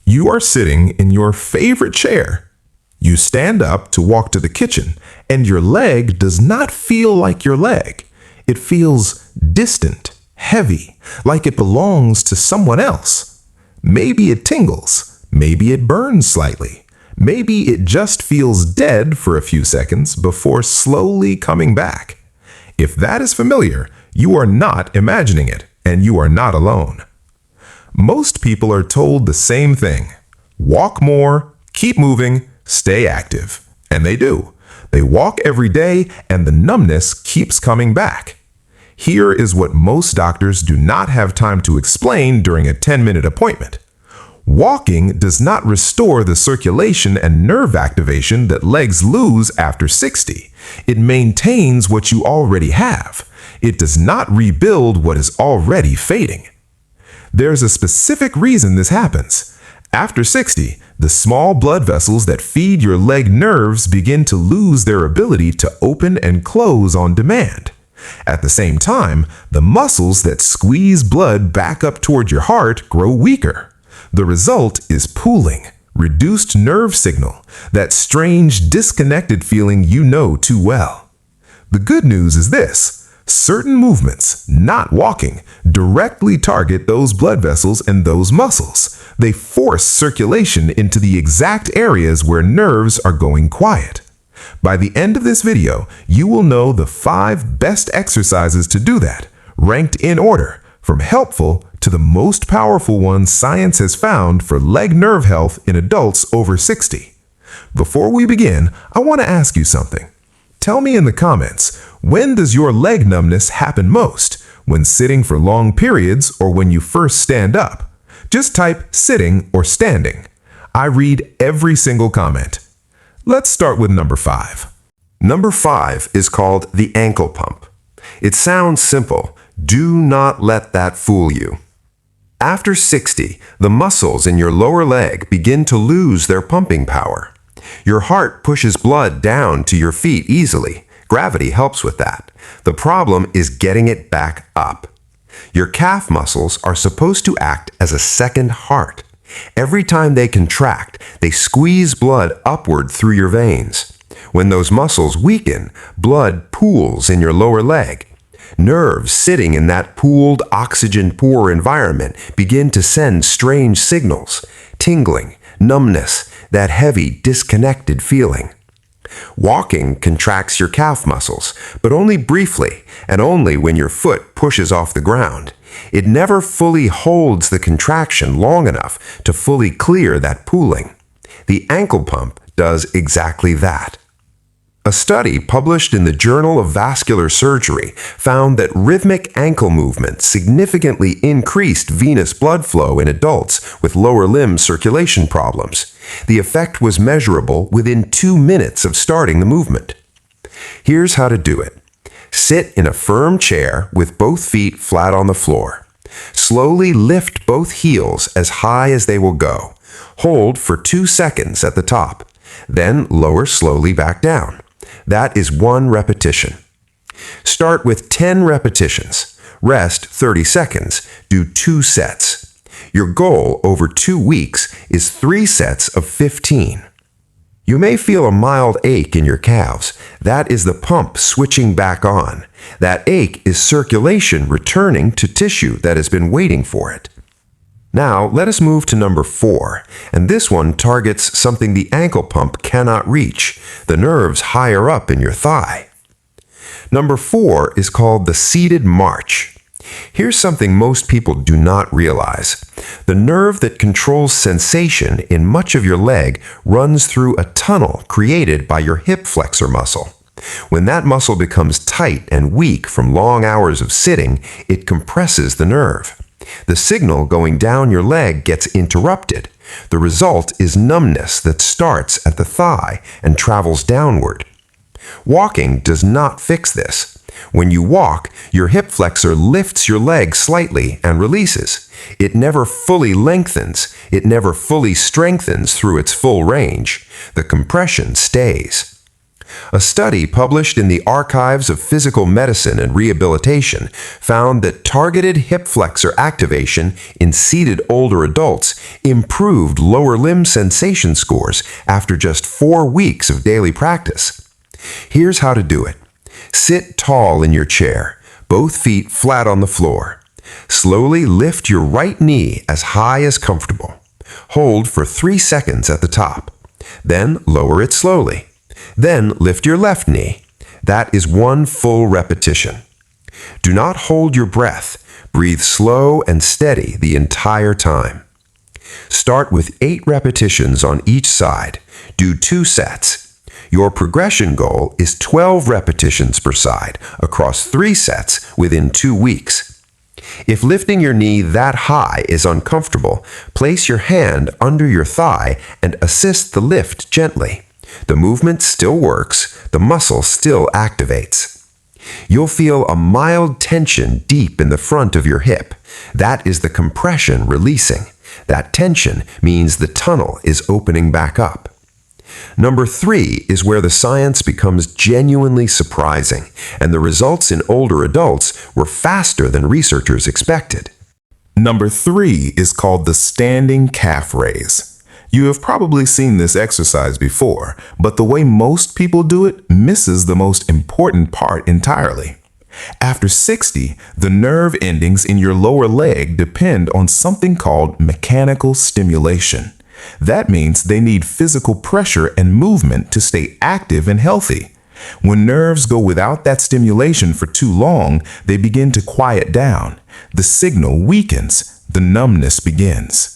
You are sitting in your favorite chair. You stand up to walk to the kitchen, and your leg does not feel like your leg. It feels distant, heavy, like it belongs to someone else. Maybe it tingles. Maybe it burns slightly. Maybe it just feels dead for a few seconds before slowly coming back. If that is familiar, you are not imagining it, and you are not alone. Most people are told the same thing. Walk more, keep moving, stay active. And they do. They walk every day, and the numbness keeps coming back. Here is what most doctors do not have time to explain during a 10-minute appointment. Walking does not restore the circulation and nerve activation that legs lose after 60. It maintains what you already have. It does not rebuild what is already fading. There's a specific reason this happens. After 60, the small blood vessels that feed your leg nerves begin to lose their ability to open and close on demand. At the same time, the muscles that squeeze blood back up toward your heart grow weaker. The result is pooling, reduced nerve signal, that strange disconnected feeling you know too well. The good news is this: certain movements, not walking, directly target those blood vessels and those muscles. They force circulation into the exact areas where nerves are going quiet. By the end of this video, you will know the 5 best exercises to do that, ranked in order, from helpful to the most powerful ones science has found for leg nerve health in adults over 60. Before we begin, I want to ask you something. Tell me in the comments, when does your leg numbness happen most? When sitting for long periods or when you first stand up? Just type sitting or standing. I read every single comment. Let's start with number 5. Number 5 is called the ankle pump. It sounds simple. Do not let that fool you. After 60, the muscles in your lower leg begin to lose their pumping power. Your heart pushes blood down to your feet easily. Gravity helps with that. The problem is getting it back up. Your calf muscles are supposed to act as a second heart. Every time they contract, they squeeze blood upward through your veins. When those muscles weaken, blood pools in your lower leg. Nerves sitting in that pooled, oxygen-poor environment begin to send strange signals: tingling, numbness, that heavy, disconnected feeling. Walking contracts your calf muscles, but only briefly and only when your foot pushes off the ground. It never fully holds the contraction long enough to fully clear that pooling. The ankle pump does exactly that. A study published in the Journal of Vascular Surgery found that rhythmic ankle movement significantly increased venous blood flow in adults with lower limb circulation problems. The effect was measurable within 2 minutes of starting the movement. Here's how to do it. Sit in a firm chair with both feet flat on the floor. Slowly lift both heels as high as they will go. Hold for 2 seconds at the top. Then lower slowly back down. That is 1 repetition. Start with 10 repetitions. Rest 30 seconds. Do 2 sets. Your goal over 2 weeks is 3 sets of 15. You may feel a mild ache in your calves. That is the pump switching back on. That ache is circulation returning to tissue that has been waiting for it. Now, let us move to number 4, and this one targets something the ankle pump cannot reach, the nerves higher up in your thigh. Number 4 is called the seated march. Here's something most people do not realize. The nerve that controls sensation in much of your leg runs through a tunnel created by your hip flexor muscle. When that muscle becomes tight and weak from long hours of sitting, it compresses the nerve. The signal going down your leg gets interrupted. The result is numbness that starts at the thigh and travels downward. Walking does not fix this. When you walk, your hip flexor lifts your leg slightly and releases. It never fully lengthens. It never fully strengthens through its full range. The compression stays. A study published in the Archives of Physical Medicine and Rehabilitation found that targeted hip flexor activation in seated older adults improved lower limb sensation scores after just 4 weeks of daily practice. Here's how to do it. Sit tall in your chair, both feet flat on the floor. Slowly lift your right knee as high as comfortable. Hold for 3 seconds at the top. Then lower it slowly. Then lift your left knee. That is 1 full repetition. Do not hold your breath. Breathe slow and steady the entire time. Start with 8 repetitions on each side. Do 2 sets. Your progression goal is 12 repetitions per side across 3 sets within 2 weeks. If lifting your knee that high is uncomfortable, place your hand under your thigh and assist the lift gently. The movement still works, the muscle still activates. You'll feel a mild tension deep in the front of your hip. That is the compression releasing. That tension means the tunnel is opening back up. Number 3 is where the science becomes genuinely surprising, and the results in older adults were faster than researchers expected. Number 3 is called the standing calf raise. You have probably seen this exercise before, but the way most people do it misses the most important part entirely. After 60, the nerve endings in your lower leg depend on something called mechanical stimulation. That means they need physical pressure and movement to stay active and healthy. When nerves go without that stimulation for too long, they begin to quiet down. The signal weakens. The numbness begins.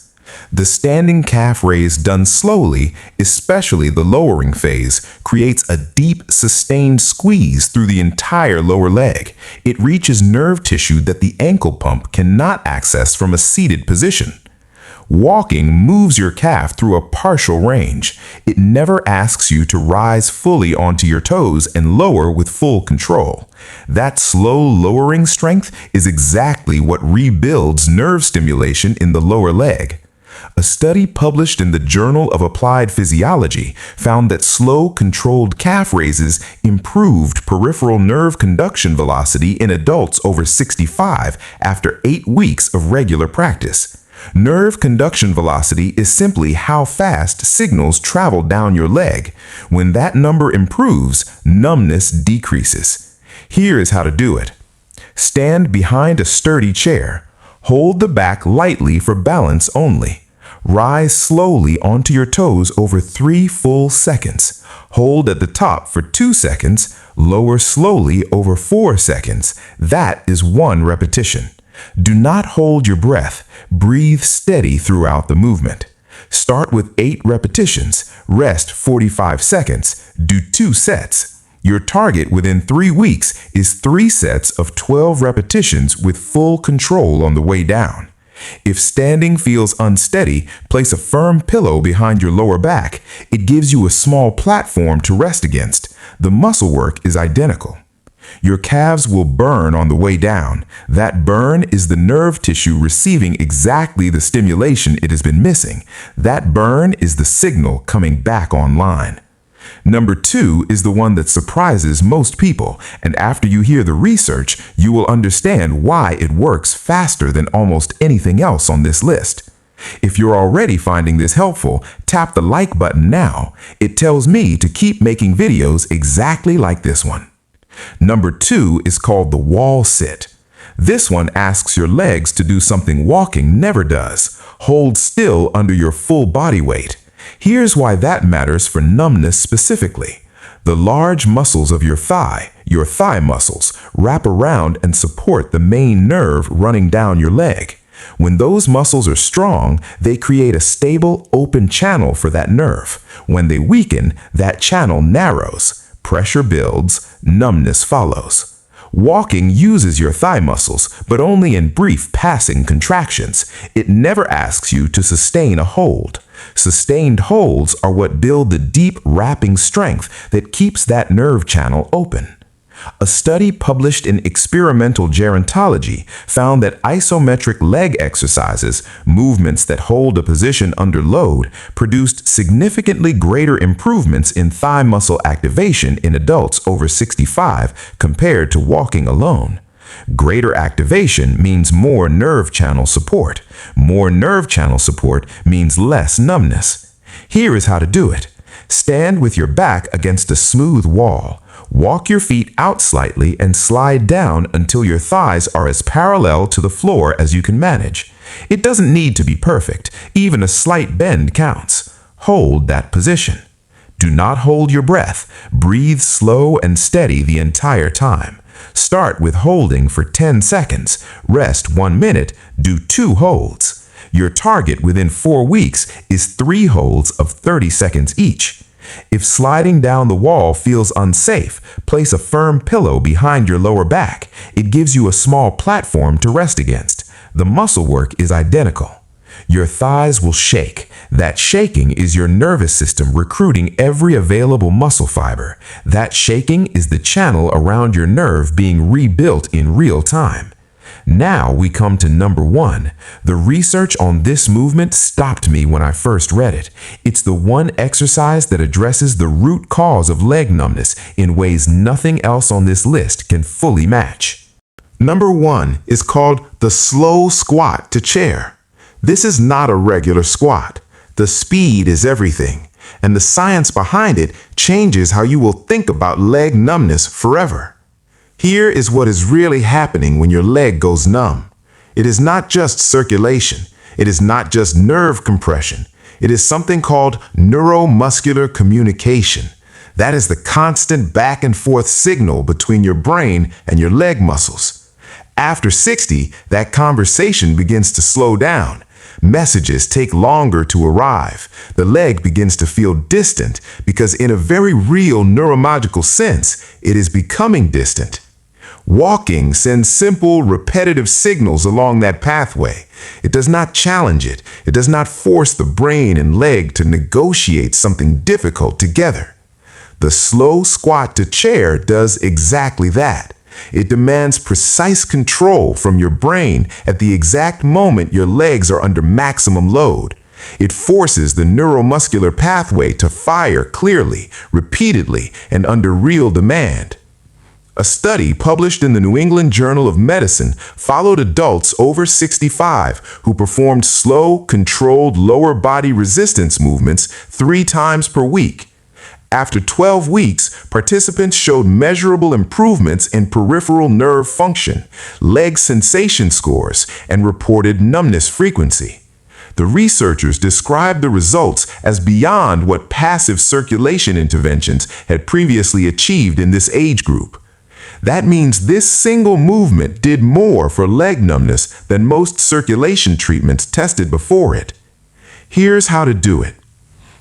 The standing calf raise done slowly, especially the lowering phase, creates a deep, sustained squeeze through the entire lower leg. It reaches nerve tissue that the ankle pump cannot access from a seated position. Walking moves your calf through a partial range. It never asks you to rise fully onto your toes and lower with full control. That slow lowering strength is exactly what rebuilds nerve stimulation in the lower leg. A study published in the Journal of Applied Physiology found that slow, controlled calf raises improved peripheral nerve conduction velocity in adults over 65 after 8 weeks of regular practice. Nerve conduction velocity is simply how fast signals travel down your leg. When that number improves, numbness decreases. Here is how to do it. Stand behind a sturdy chair. Hold the back lightly for balance only. Rise slowly onto your toes over 3 full seconds. Hold at the top for 2 seconds. Lower slowly over 4 seconds. That is 1 repetition. Do not hold your breath. Breathe steady throughout the movement. Start with 8 repetitions. Rest 45 seconds. Do 2 sets. Your target within 3 weeks is 3 sets of 12 repetitions with full control on the way down. If standing feels unsteady, place a firm pillow behind your lower back. It gives you a small platform to rest against. The muscle work is identical. Your calves will burn on the way down. That burn is the nerve tissue receiving exactly the stimulation it has been missing. That burn is the signal coming back online. Number 2 is the one that surprises most people, and after you hear the research, you will understand why it works faster than almost anything else on this list. If you're already finding this helpful, tap the like button now. It tells me to keep making videos exactly like this one. Number 2 is called the wall sit. This one asks your legs to do something walking never does. Hold still under your full body weight. Here's why that matters for numbness specifically. The large muscles of your thigh muscles, wrap around and support the main nerve running down your leg. When those muscles are strong, they create a stable, open channel for that nerve. When they weaken, that channel narrows. Pressure builds, numbness follows. Walking uses your thigh muscles, but only in brief passing contractions. It never asks you to sustain a hold. Sustained holds are what build the deep wrapping strength that keeps that nerve channel open. A study published in Experimental Gerontology found that isometric leg exercises, movements that hold a position under load, produced significantly greater improvements in thigh muscle activation in adults over 65 compared to walking alone. Greater activation means more nerve channel support. More nerve channel support means less numbness. Here is how to do it. Stand with your back against a smooth wall. Walk your feet out slightly and slide down until your thighs are as parallel to the floor as you can manage. It doesn't need to be perfect. Even a slight bend counts. Hold that position. Do not hold your breath. Breathe slow and steady the entire time. Start with holding for 10 seconds. Rest 1 minute. Do 2 holds. Your target within 4 weeks is 3 holds of 30 seconds each. If sliding down the wall feels unsafe, place a firm pillow behind your lower back. It gives you a small platform to rest against. The muscle work is identical. Your thighs will shake. That shaking is your nervous system recruiting every available muscle fiber. That shaking is the channel around your nerve being rebuilt in real time. Now we come to number 1. The research on this movement stopped me when I first read it. It's the one exercise that addresses the root cause of leg numbness in ways nothing else on this list can fully match. Number 1 is called the slow squat to chair. This is not a regular squat. The speed is everything, and the science behind it changes how you will think about leg numbness forever. Here is what is really happening when your leg goes numb. It is not just circulation. It is not just nerve compression. It is something called neuromuscular communication. That is the constant back and forth signal between your brain and your leg muscles. After 60, that conversation begins to slow down. Messages take longer to arrive. The leg begins to feel distant because in a very real neurological sense, it is becoming distant. Walking sends simple, repetitive signals along that pathway. It does not challenge it. It does not force the brain and leg to negotiate something difficult together. The slow squat to chair does exactly that. It demands precise control from your brain at the exact moment your legs are under maximum load. It forces the neuromuscular pathway to fire clearly, repeatedly, and under real demand. A study published in the New England Journal of Medicine followed adults over 65 who performed slow, controlled lower body resistance movements 3 times per week. After 12 weeks, participants showed measurable improvements in peripheral nerve function, leg sensation scores, and reported numbness frequency. The researchers described the results as beyond what passive circulation interventions had previously achieved in this age group. That means this single movement did more for leg numbness than most circulation treatments tested before it. Here's how to do it.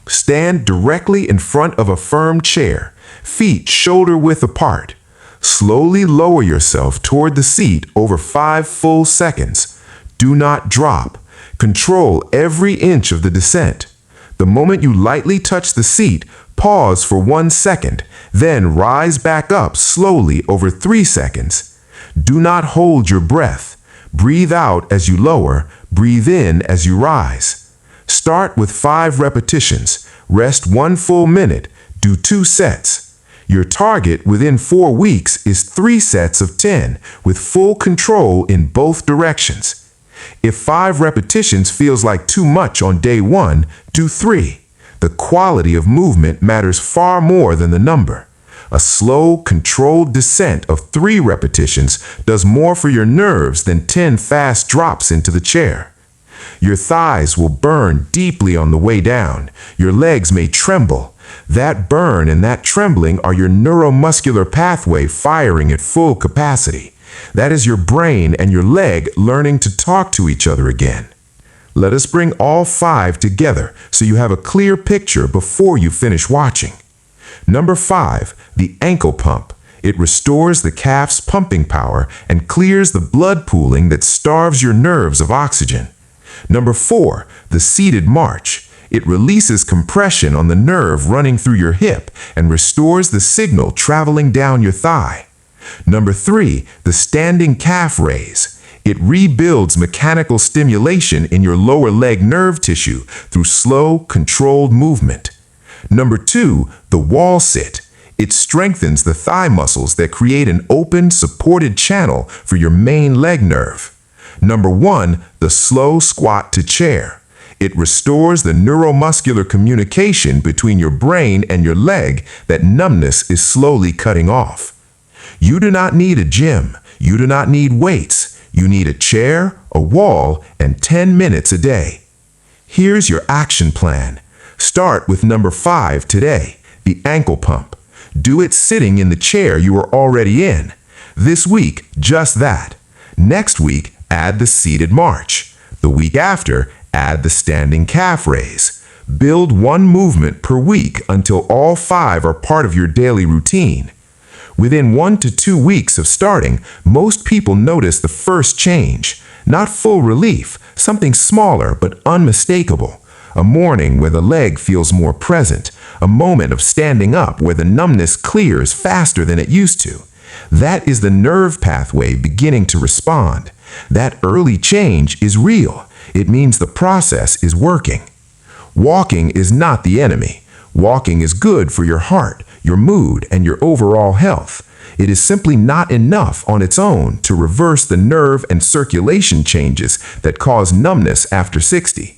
Stand directly in front of a firm chair, feet shoulder-width apart. Slowly lower yourself toward the seat over 5 full seconds. Do not drop. Control every inch of the descent. The moment you lightly touch the seat, pause for 1 second, then rise back up slowly over 3 seconds. Do not hold your breath. Breathe out as you lower, breathe in as you rise. Start with 5 repetitions. Rest 1 full minute. Do 2 sets. Your target within 4 weeks is 3 sets of 10 with full control in both directions. If 5 repetitions feels like too much on day 1, do 3. The quality of movement matters far more than the number. A slow, controlled descent of 3 repetitions does more for your nerves than 10 fast drops into the chair. Your thighs will burn deeply on the way down. Your legs may tremble. That burn and that trembling are your neuromuscular pathway firing at full capacity. That is your brain and your leg learning to talk to each other again. Let us bring all 5 together so you have a clear picture before you finish watching. Number 5, the ankle pump. It restores the calf's pumping power and clears the blood pooling that starves your nerves of oxygen. Number 4, the seated march. It releases compression on the nerve running through your hip and restores the signal traveling down your thigh. Number 3, the standing calf raise. It rebuilds mechanical stimulation in your lower leg nerve tissue through slow, controlled movement. Number 2, the wall sit. It strengthens the thigh muscles that create an open, supported channel for your main leg nerve. Number 1, the slow squat to chair. It restores the neuromuscular communication between your brain and your leg that numbness is slowly cutting off. You do not need a gym. You do not need weights. You need a chair, a wall, and 10 minutes a day. Here's your action plan. Start with number 5 today, the ankle pump. Do it sitting in the chair you are already in. This week, just that. Next week, add the seated march. The week after, add the standing calf raise. Build one movement per week until all 5 are part of your daily routine. Within 1 to 2 weeks of starting, most people notice the first change. Not full relief, something smaller but unmistakable. A morning where the leg feels more present. A moment of standing up where the numbness clears faster than it used to. That is the nerve pathway beginning to respond. That early change is real. It means the process is working. Walking is not the enemy. Walking is good for your heart, your mood, and your overall health. It is simply not enough on its own to reverse the nerve and circulation changes that cause numbness after 60.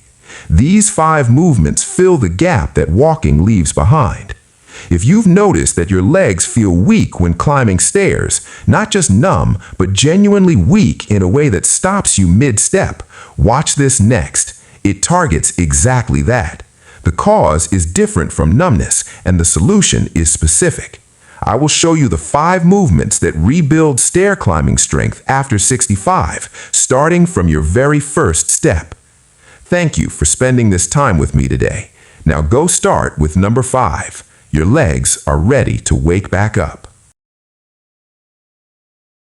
These 5 movements fill the gap that walking leaves behind. If you've noticed that your legs feel weak when climbing stairs, not just numb, but genuinely weak in a way that stops you mid-step, watch this next. It targets exactly that. The cause is different from numbness, and the solution is specific. I will show you the 5 movements that rebuild stair climbing strength after 65, starting from your very first step. Thank you for spending this time with me today. Now go start with number 5. Your legs are ready to wake back up.